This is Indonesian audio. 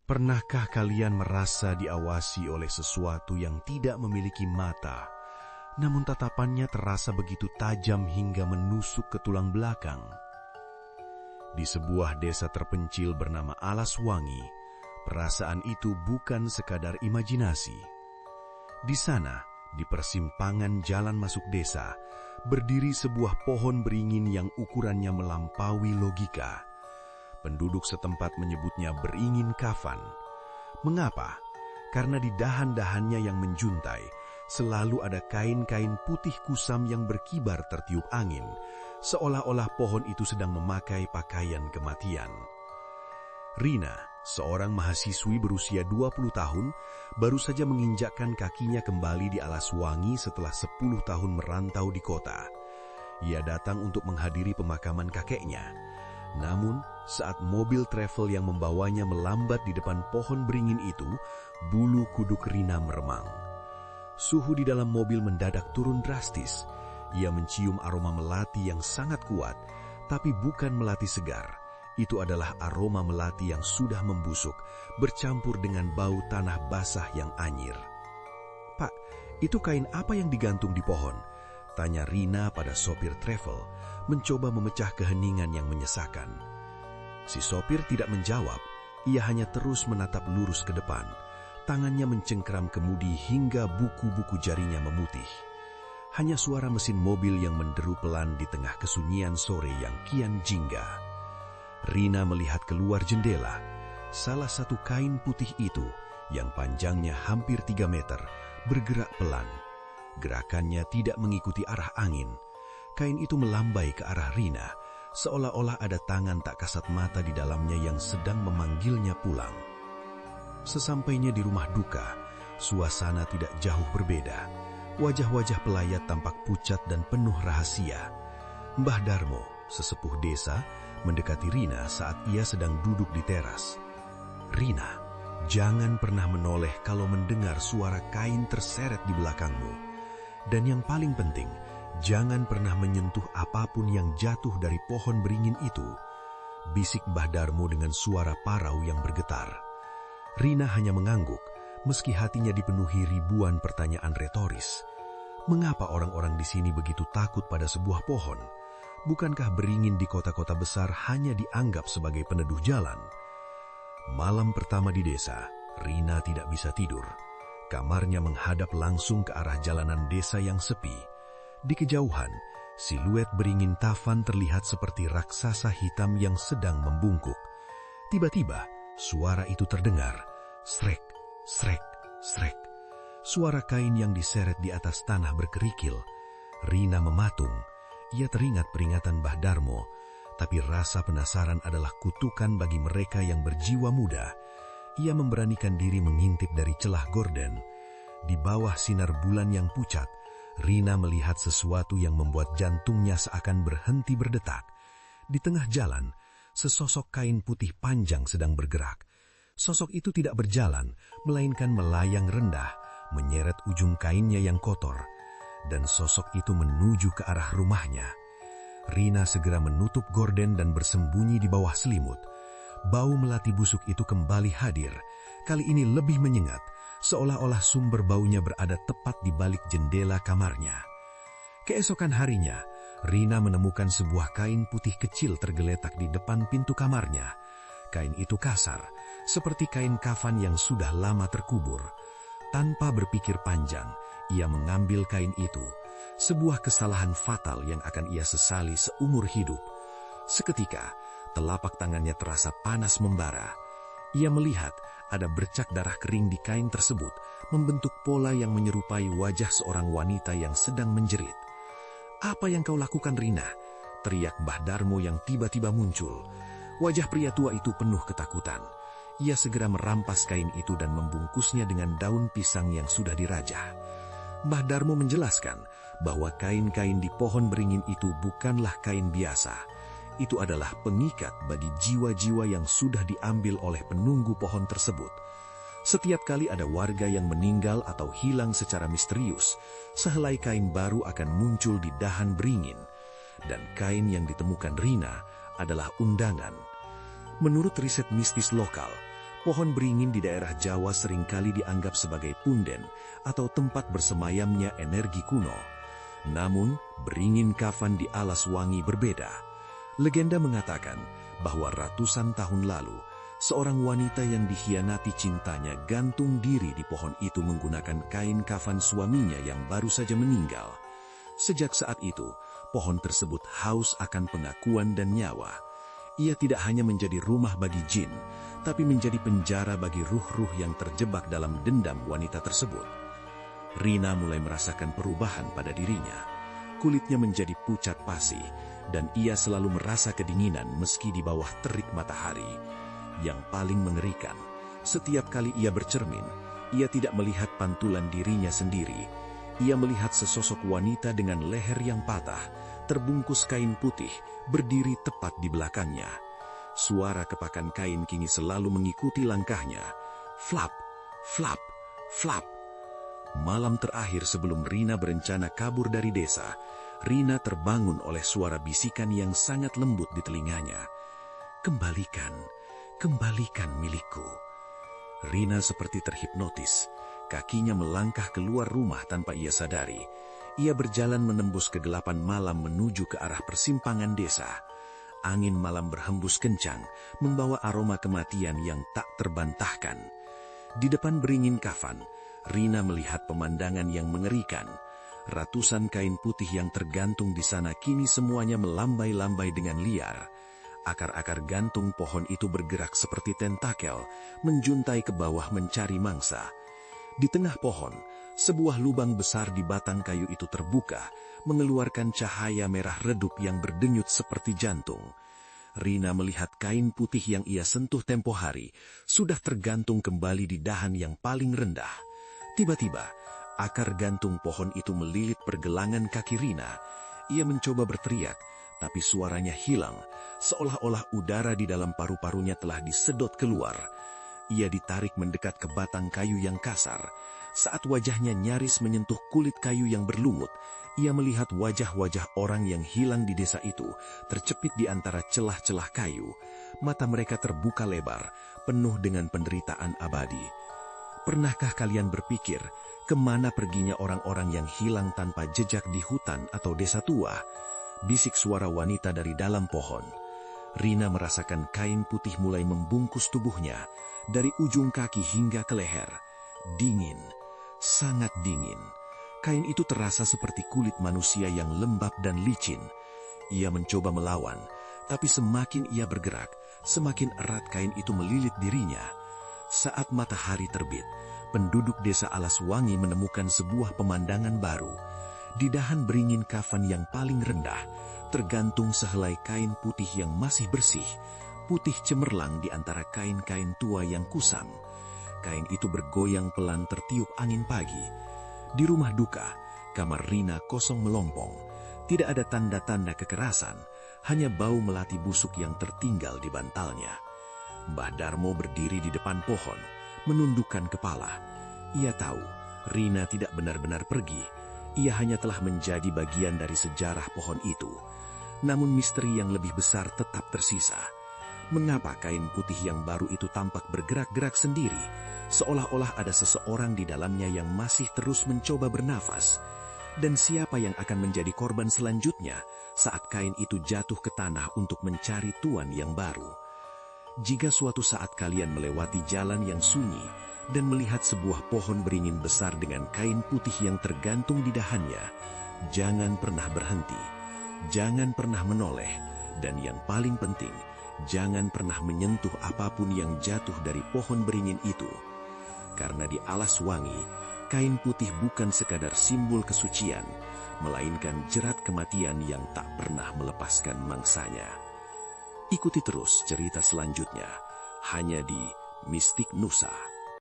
Pernahkah kalian merasa diawasi oleh sesuatu yang tidak memiliki mata, namun tatapannya terasa begitu tajam hingga menusuk ke tulang belakang? Di sebuah desa terpencil bernama Alaswangi, perasaan itu bukan sekadar imajinasi. Di sana, di persimpangan jalan masuk desa, berdiri sebuah pohon beringin yang ukurannya melampaui logika. Penduduk setempat menyebutnya beringin kafan. Mengapa? Karena di dahan-dahannya yang menjuntai, selalu ada kain-kain putih kusam yang berkibar tertiup angin, seolah-olah pohon itu sedang memakai pakaian kematian. Rina, seorang mahasiswi berusia 20 tahun, baru saja menginjakkan kakinya kembali di Alaswangi setelah 10 tahun merantau di kota. Ia datang untuk menghadiri pemakaman kakeknya. Namun, saat mobil travel yang membawanya melambat di depan pohon beringin itu, bulu kuduk Rina meremang. Suhu di dalam mobil mendadak turun drastis. Ia mencium aroma melati yang sangat kuat, tapi bukan melati segar. Itu adalah aroma melati yang sudah membusuk, bercampur dengan bau tanah basah yang anyir. "Pak, itu kain apa yang digantung di pohon?" tanya Rina pada sopir travel, mencoba memecah keheningan yang menyesakan. Si sopir tidak menjawab, ia hanya terus menatap lurus ke depan. Tangannya mencengkram kemudi hingga buku-buku jarinya memutih. Hanya suara mesin mobil yang menderu pelan di tengah kesunyian sore yang kian jingga. Rina melihat keluar jendela. Salah satu kain putih itu, yang panjangnya hampir 3 meter, bergerak pelan. Gerakannya tidak mengikuti arah angin. Kain itu melambai ke arah Rina, seolah-olah ada tangan tak kasat mata di dalamnya yang sedang memanggilnya pulang. Sesampainya di rumah duka, suasana tidak jauh berbeda. Wajah-wajah pelayat tampak pucat dan penuh rahasia. Mbah Darmo, sesepuh desa, mendekati Rina saat ia sedang duduk di teras. "Rina, jangan pernah menoleh kalau mendengar suara kain terseret di belakangmu. Dan yang paling penting, jangan pernah menyentuh apapun yang jatuh dari pohon beringin itu," bisik Mbah Darmo dengan suara parau yang bergetar. Rina hanya mengangguk, meski hatinya dipenuhi ribuan pertanyaan retoris. Mengapa orang-orang di sini begitu takut pada sebuah pohon? Bukankah beringin di kota-kota besar hanya dianggap sebagai peneduh jalan? Malam pertama di desa, Rina tidak bisa tidur. Kamarnya menghadap langsung ke arah jalanan desa yang sepi. Di kejauhan, siluet beringin tafan terlihat seperti raksasa hitam yang sedang membungkuk. Tiba-tiba, suara itu terdengar. Srek, srek, srek. Suara kain yang diseret di atas tanah berkerikil. Rina mematung. Ia teringat peringatan Mbah Darmo, tapi rasa penasaran adalah kutukan bagi mereka yang berjiwa muda. Ia memberanikan diri mengintip dari celah gorden. Di bawah sinar bulan yang pucat, Rina melihat sesuatu yang membuat jantungnya seakan berhenti berdetak. Di tengah jalan, sesosok kain putih panjang sedang bergerak. Sosok itu tidak berjalan, melainkan melayang rendah, menyeret ujung kainnya yang kotor. Dan sosok itu menuju ke arah rumahnya. Rina segera menutup gorden dan bersembunyi di bawah selimut. Bau melati busuk itu kembali hadir. Kali ini lebih menyengat, seolah-olah sumber baunya berada tepat di balik jendela kamarnya. Keesokan harinya, Rina menemukan sebuah kain putih kecil tergeletak di depan pintu kamarnya. Kain itu kasar, seperti kain kafan yang sudah lama terkubur. Tanpa berpikir panjang, ia mengambil kain itu. Sebuah kesalahan fatal yang akan ia sesali seumur hidup. Seketika, telapak tangannya terasa panas membara. Ia melihat ada bercak darah kering di kain tersebut, membentuk pola yang menyerupai wajah seorang wanita yang sedang menjerit. "Apa yang kau lakukan, Rina?" teriak Mbah Darmo yang tiba-tiba muncul. Wajah pria tua itu penuh ketakutan. Ia segera merampas kain itu dan membungkusnya dengan daun pisang yang sudah dirajah. Mbah Darmo menjelaskan bahwa kain-kain di pohon beringin itu bukanlah kain biasa. Itu adalah pengikat bagi jiwa-jiwa yang sudah diambil oleh penunggu pohon tersebut. Setiap kali ada warga yang meninggal atau hilang secara misterius, sehelai kain baru akan muncul di dahan beringin. Dan kain yang ditemukan Rina adalah undangan. Menurut riset mistis lokal, Pohon beringin di daerah Jawa seringkali dianggap sebagai punden atau tempat bersemayamnya energi kuno. Namun, beringin kafan di Alas Wangi berbeda. Legenda mengatakan bahwa ratusan tahun lalu, seorang wanita yang dikhianati cintanya gantung diri di pohon itu menggunakan kain kafan suaminya yang baru saja meninggal. Sejak saat itu, pohon tersebut haus akan pengakuan dan nyawa. Ia tidak hanya menjadi rumah bagi jin, tapi menjadi penjara bagi ruh-ruh yang terjebak dalam dendam wanita tersebut. Rina mulai merasakan perubahan pada dirinya. Kulitnya menjadi pucat pasi, dan ia selalu merasa kedinginan meski di bawah terik matahari. Yang paling mengerikan, setiap kali ia bercermin, ia tidak melihat pantulan dirinya sendiri. Ia melihat sesosok wanita dengan leher yang patah, terbungkus kain putih, berdiri tepat di belakangnya. Suara kepakan kain kini selalu mengikuti langkahnya. Flap, flap, flap. Malam terakhir sebelum Rina berencana kabur dari desa, Rina terbangun oleh suara bisikan yang sangat lembut di telinganya. Kembalikan, kembalikan milikku. Rina seperti terhipnotis. Kakinya melangkah keluar rumah tanpa ia sadari. Ia berjalan menembus kegelapan malam menuju ke arah persimpangan desa. Angin malam berhembus kencang, membawa aroma kematian yang tak terbantahkan. Di depan beringin kafan, Rina melihat pemandangan yang mengerikan. Ratusan kain putih yang tergantung di sana kini semuanya melambai-lambai dengan liar. Akar-akar gantung pohon itu bergerak seperti tentakel, menjuntai ke bawah mencari mangsa. Di tengah pohon, sebuah lubang besar di batang kayu itu terbuka, mengeluarkan cahaya merah redup yang berdenyut seperti jantung. Rina melihat kain putih yang ia sentuh tempo hari, sudah tergantung kembali di dahan yang paling rendah. Tiba-tiba, akar gantung pohon itu melilit pergelangan kaki Rina. Ia mencoba berteriak, tapi suaranya hilang, seolah-olah udara di dalam paru-parunya telah disedot keluar. Ia ditarik mendekat ke batang kayu yang kasar. Saat wajahnya nyaris menyentuh kulit kayu yang berlumut, ia melihat wajah-wajah orang yang hilang di desa itu, tercepit di antara celah-celah kayu. Mata mereka terbuka lebar, penuh dengan penderitaan abadi. Pernahkah kalian berpikir, kemana perginya orang-orang yang hilang tanpa jejak di hutan atau desa tua? Bisik suara wanita dari dalam pohon. Rina merasakan kain putih mulai membungkus tubuhnya, dari ujung kaki hingga ke leher. Dingin, sangat dingin. Kain itu terasa seperti kulit manusia yang lembab dan licin. Ia mencoba melawan, tapi semakin ia bergerak, semakin erat kain itu melilit dirinya. Saat matahari terbit, penduduk desa Alas Wangi menemukan sebuah pemandangan baru. Di dahan beringin kafan yang paling rendah, tergantung sehelai kain putih yang masih bersih, putih cemerlang di antara kain-kain tua yang kusam. Kain itu bergoyang pelan tertiup angin pagi. Di rumah duka, kamar Rina kosong melompong. Tidak ada tanda-tanda kekerasan, hanya bau melati busuk yang tertinggal di bantalnya. Mbah Darmo berdiri di depan pohon, menundukkan kepala. Ia tahu, Rina tidak benar-benar pergi. Ia hanya telah menjadi bagian dari sejarah pohon itu. Namun misteri yang lebih besar tetap tersisa. Mengapa kain putih yang baru itu tampak bergerak-gerak sendiri, seolah-olah ada seseorang di dalamnya yang masih terus mencoba bernafas? Dan siapa yang akan menjadi korban selanjutnya saat kain itu jatuh ke tanah untuk mencari tuan yang baru? Jika suatu saat kalian melewati jalan yang sunyi dan melihat sebuah pohon beringin besar dengan kain putih yang tergantung di dahannya, jangan pernah berhenti, jangan pernah menoleh, dan yang paling penting, jangan pernah menyentuh apapun yang jatuh dari pohon beringin itu. Karena di Alas Wangi, kain putih bukan sekadar simbol kesucian, melainkan jerat kematian yang tak pernah melepaskan mangsanya. Ikuti terus cerita selanjutnya, hanya di Mistik Nusa.